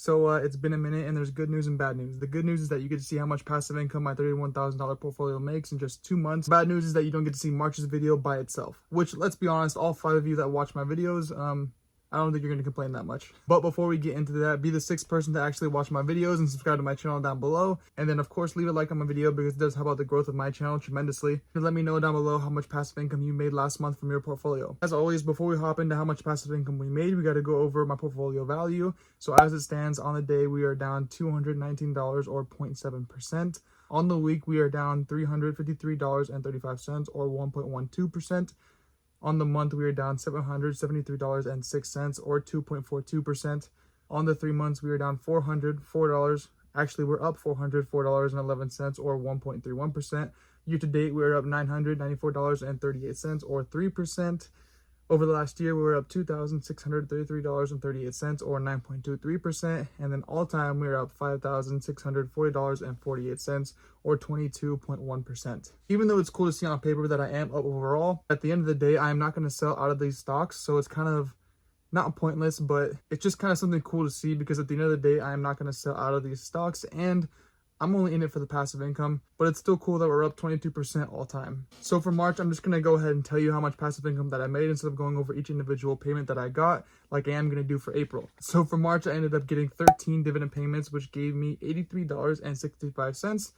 So it's been a minute and there's good news and bad news. The good news is that you get to see how much passive income my $31,000 portfolio makes in just 2 months. Bad news is that you don't get to see March's video by itself, which, let's be honest, all 5 of you that watch my videos, I don't think you're going to complain that much. But before we get into that, be the 6th person to actually watch my videos and subscribe to my channel down below. And then, of course, leave a like on my video because it does help out the growth of my channel tremendously. And let me know down below how much passive income you made last month from your portfolio. As always, before we hop into how much passive income we made, we got to go over my portfolio value. So as it stands on the day, we are down $219 or 0.7%. On the week, we are down $353.35 or 1.12%. On the month, we are down $773.06 or 2.42%. On the 3 months, we are down $404. Actually, we're up $404.11 or 1.31%. Year to date, we're up $994.38 or 3%. Over the last year, we were up $2,633.38 or 9.23%. And then all time, we are up $5,640.48 or 22.1%. Even though it's cool to see on paper that I am up overall, at the end of the day, I am not going to sell out of these stocks. So it's kind of not pointless, but it's just kind of something cool to see because at the end of the day, I am not going to sell out of these stocks. And I'm only in it for the passive income, but it's still cool that we're up 22% all time. So for March, I'm just going to go ahead and tell you how much passive income that I made instead of going over each individual payment that I got like I am going to do for April. So for March, I ended up getting 13 dividend payments, which gave me $83.65.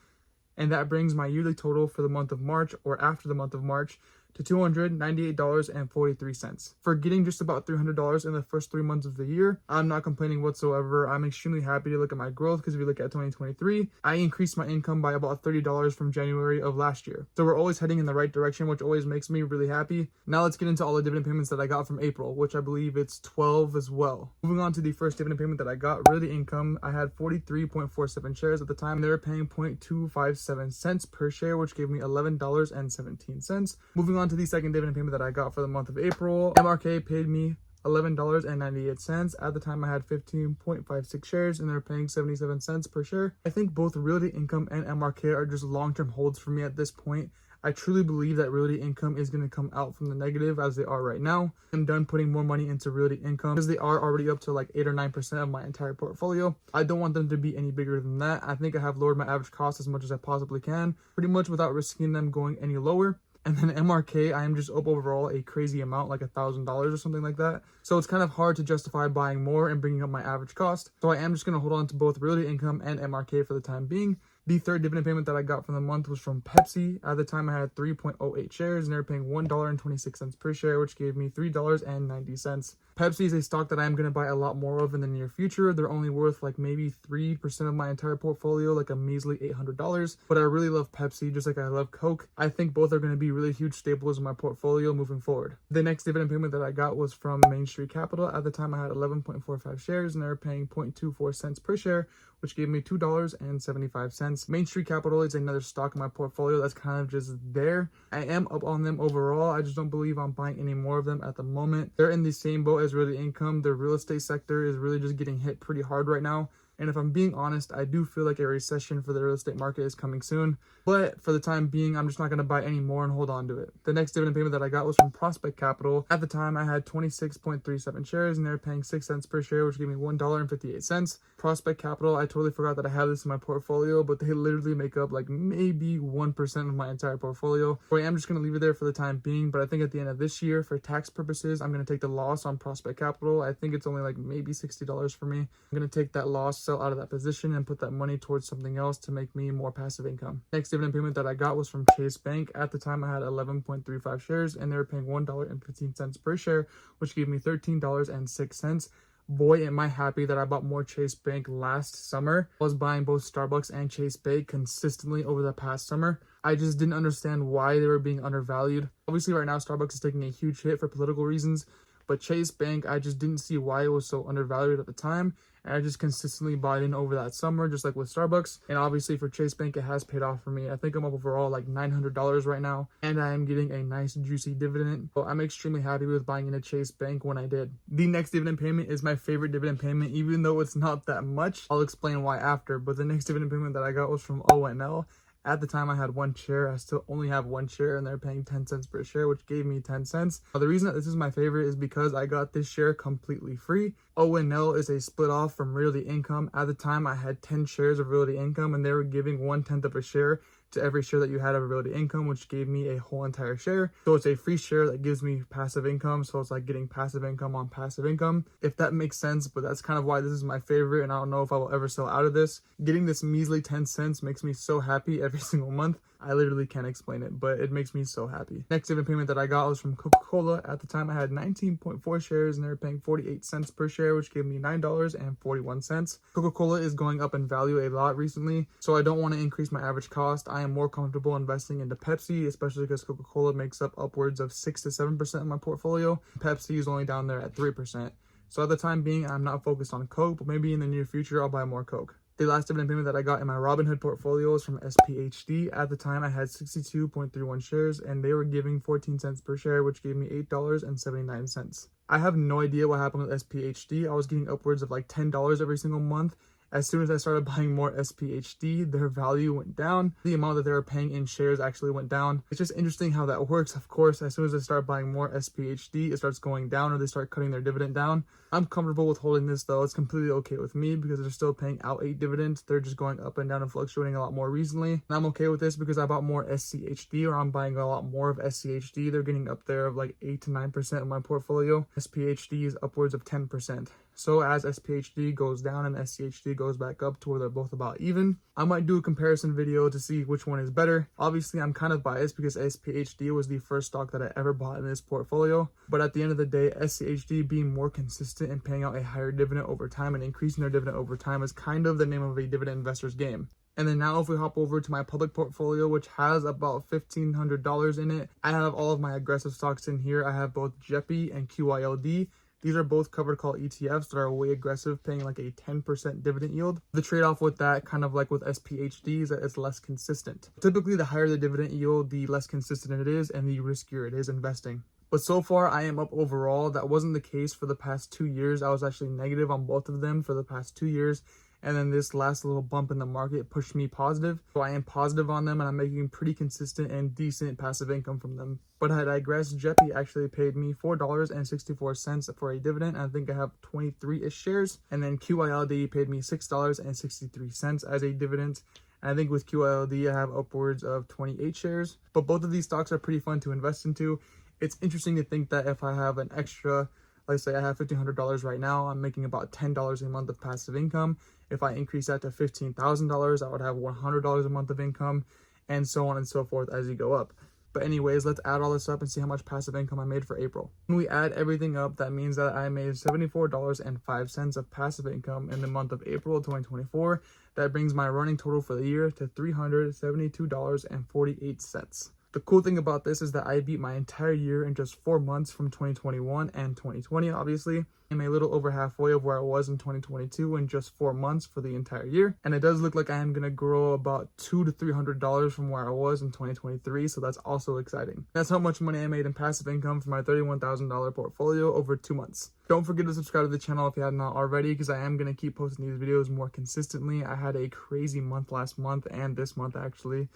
And that brings my yearly total for the month of March or after the month of March to $298.43. For getting just about $300 in the first 3 months of the year, I'm not complaining whatsoever. I'm extremely happy to look at my growth because if you look at 2023, I increased my income by about $30 from January of last year. So we're always heading in the right direction, which always makes me really happy. Now let's get into all the dividend payments that I got from April, which I believe it's 12 as well. Moving on to the first dividend payment that I got, really income, I had 43.47 shares at the time. They were paying 0.257 cents per share, which gave me $11.17. Moving on to the second dividend payment that I got for the month of April, MRK paid me $11.98. At the time, I had 15.56 shares and they're paying 77 cents per share. I think both Realty Income and MRK are just long-term holds for me at this point. I truly believe that Realty Income is going to come out from the negative as they are right now. I'm done putting more money into Realty Income because they are already up to like 8 or 9% of my entire portfolio. I don't want them to be any bigger than that. I think I have lowered my average cost as much as I possibly can, pretty much without risking them going any lower. And then MRK, I am just up overall a crazy amount, like $1,000 or something like that. So it's kind of hard to justify buying more and bringing up my average cost. So I am just going to hold on to both Realty Income and MRK for the time being. The third dividend payment that I got from the month was from Pepsi. At the time, I had 3.08 shares and they're paying $1.26 per share, which gave me $3.90. Pepsi is a stock that I'm going to buy a lot more of in the near future. They're only worth like maybe 3% of my entire portfolio, like a measly $800. But I really love Pepsi, just like I love Coke. I think both are going to be really huge staples in my portfolio moving forward. The next dividend payment that I got was from Main Street Capital. At the time, I had 11.45 shares and they're paying 0.24 cents per share, which gave me $2.75. Main Street Capital is another stock in my portfolio that's kind of just there. I am up on them overall. I just don't believe I'm buying any more of them at the moment. They're in the same boat as Realty Income. The real estate sector is really just getting hit pretty hard right now. And if I'm being honest, I do feel like a recession for the real estate market is coming soon. But for the time being, I'm just not going to buy any more and hold on to it. The next dividend payment that I got was from Prospect Capital. At the time, I had 26.37 shares and they're paying 6 cents per share, which gave me $1.58. Prospect Capital, I totally forgot that I have this in my portfolio, but they literally make up like maybe 1% of my entire portfolio. So I am just going to leave it there for the time being. But I think at the end of this year, for tax purposes, I'm going to take the loss on Prospect Capital. I think it's only like maybe $60 for me. I'm going to take that loss, sell out of that position and put that money towards something else to make me more passive income. Next dividend payment that I got was from Chase Bank. At the time, I had 11.35 shares and they were paying $1.15 per share, which gave me $13.06. Boy, am I happy that I bought more Chase Bank last summer. I was buying both Starbucks and Chase Bank consistently over the past summer. I just didn't understand why they were being undervalued. Obviously, right now, Starbucks is taking a huge hit for political reasons. But Chase Bank, I just didn't see why it was so undervalued at the time. And I just consistently bought in over that summer, just like with Starbucks. And obviously for Chase Bank, it has paid off for me. I think I'm up overall like $900 right now. And I am getting a nice juicy dividend. So I'm extremely happy with buying into Chase Bank when I did. The next dividend payment is my favorite dividend payment, even though it's not that much. I'll explain why after. But the next dividend payment that I got was from ONL. At the time I had one share. I still only have one share and they're paying 10 cents per share, which gave me 10 cents. The reason that this is my favorite is because I got this share completely free. O&L is a split off from Realty Income. At the time I had 10 shares of Realty Income and they were giving 1/10 of a share to every share that you had of Realty Income, which gave me a whole entire share. So it's a free share that gives me passive income. So it's like getting passive income on passive income, if that makes sense. But that's kind of why this is my favorite, and I don't know if I will ever sell out of this. Getting this measly 10 cents makes me so happy every single month. I literally can't explain it, but it makes me so happy. Next dividend payment that I got was from Coca-Cola. At the time I had 19.4 shares and they were paying 48 cents per share, which gave me $9.41. Coca-Cola is going up in value a lot recently, so I don't want to increase my average cost. I am more comfortable investing into Pepsi, especially because Coca-Cola makes up upwards of 6 to 7% of my portfolio. Pepsi is only down there at 3%. So at the time being, I'm not focused on Coke, but maybe in the near future, I'll buy more Coke. The last dividend payment that I got in my Robinhood portfolio is from SPHD. At the time, I had 62.31 shares and they were giving 14 cents per share, which gave me $8.79. I have no idea what happened with SPHD. I was getting upwards of like $10 every single month. As soon as I started buying more SPHD, their value went down. The amount that they were paying in shares actually went down. It's just interesting how that works. Of course, as soon as I start buying more SPHD, it starts going down or they start cutting their dividend down. I'm comfortable with holding this though. It's completely okay with me because they're still paying out 8 dividends. They're just going up and down and fluctuating a lot more recently. And I'm okay with this because I bought more SCHD, or I'm buying a lot more of SCHD. They're getting up there of like 8 to 9% of my portfolio. SPHD is upwards of 10%. So as SPHD goes down and SCHD goes back up to where they're both about even, I might do a comparison video to see which one is better. Obviously, I'm kind of biased because SPHD was the first stock that I ever bought in this portfolio. But at the end of the day, SCHD being more consistent and paying out a higher dividend over time and increasing their dividend over time is kind of the name of a dividend investor's game. And then now if we hop over to my public portfolio, which has about $1,500 in it, I have all of my aggressive stocks in here. I have both JEPI and QYLD. These are both covered call ETFs that are way aggressive, paying like a 10% dividend yield. The trade-off with that, kind of like with SPHD, is that it's less consistent. Typically, the higher the dividend yield, the less consistent it is and the riskier it is investing. But so far, I am up overall. That wasn't the case for the past 2 years. I was actually negative on both of them for the past 2 years. And then this last little bump in the market pushed me positive. So I am positive on them and I'm making pretty consistent and decent passive income from them. But I digress, JEPI actually paid me $4.64 for a dividend. I think I have 23-ish shares. And then QYLD paid me $6.63 as a dividend. And I think with QYLD, I have upwards of 28 shares. But both of these stocks are pretty fun to invest into. It's interesting to think that if I have an extra, let's say I have $1,500 right now, I'm making about $10 a month of passive income. If I increase that to $15,000, I would have $100 a month of income, and so on and so forth as you go up. But anyways, let's add all this up and see how much passive income I made for April. When we add everything up, that means that I made $74.05 of passive income in the month of April 2024. That brings my running total for the year to $372.48. The cool thing about this is that I beat my entire year in just 4 months from 2021 and 2020, obviously. I'm a little over halfway of where I was in 2022 in just 4 months for the entire year. And it does look like I am going to grow about $200 to $300 from where I was in 2023. So that's also exciting. That's how much money I made in passive income for my $31,000 portfolio over 2 months. Don't forget to subscribe to the channel if you have not already, because I am going to keep posting these videos more consistently. I had a crazy month last month and this month actually.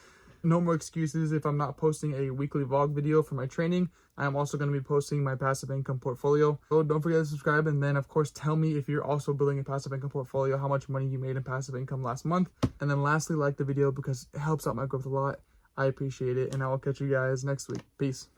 No more excuses if I'm not posting a weekly vlog video for my training. I am also going to be posting my passive income portfolio. So don't forget to subscribe, and then of course tell me if you're also building a passive income portfolio, how much money you made in passive income last month. And then lastly, like the video because it helps out my growth a lot. I appreciate it, and I will catch you guys next week. Peace.